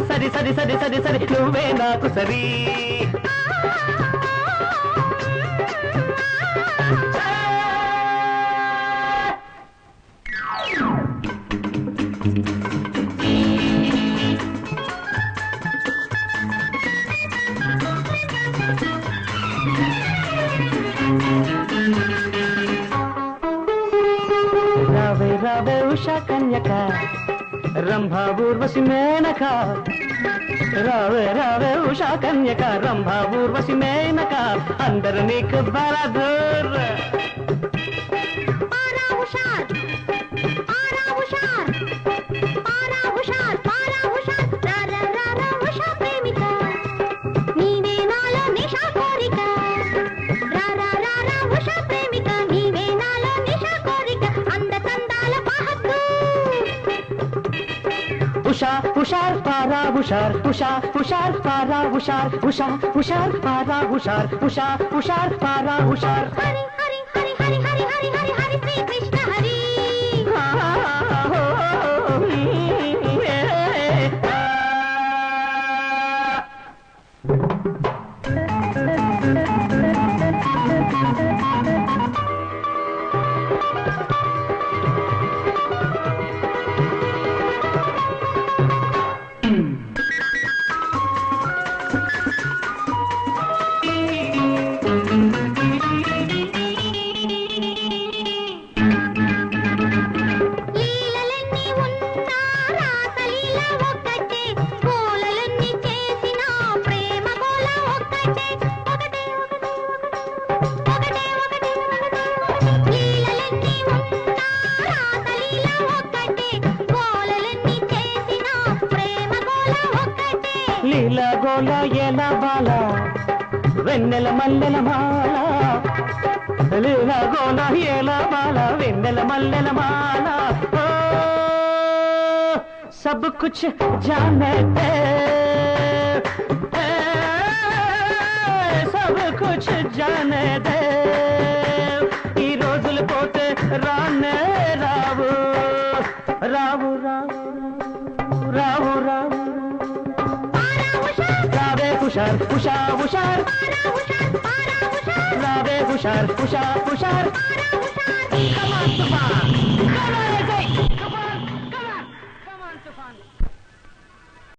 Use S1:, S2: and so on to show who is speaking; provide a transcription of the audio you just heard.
S1: సరి సరి సరి సరి సరి నువ్వే నాకు సరి రావే రావే ఉషా కన్యక రంభా ఊర్వశి మేనక రావే రావే ఉషా కన్యక రంభా ఊర్వశి మేనక అందరు నీకు Baladoor Hushar, hushar, para hushar, hushar, hushar, para hushar, hushar, hushar, para hushar, hushar, hushar, para hushar. Hari, hari, hari, hari, hari, hari, hari, hari, Sri Krishna Hari. లీలా గోల ఎలా బాల వెన్నెల మల్లెల మాల లీలా గోల ఎలా బాల వెన్నెల మల్లెల మాల ఓ sub Kuch జానే they sub Kuch జానే they ఈ రోజులు పోతే రానే రావు రావు రావు రావు రావు Hushar, hushar, hushar, Rabe hushar, hushar, hushar, Come on, come on.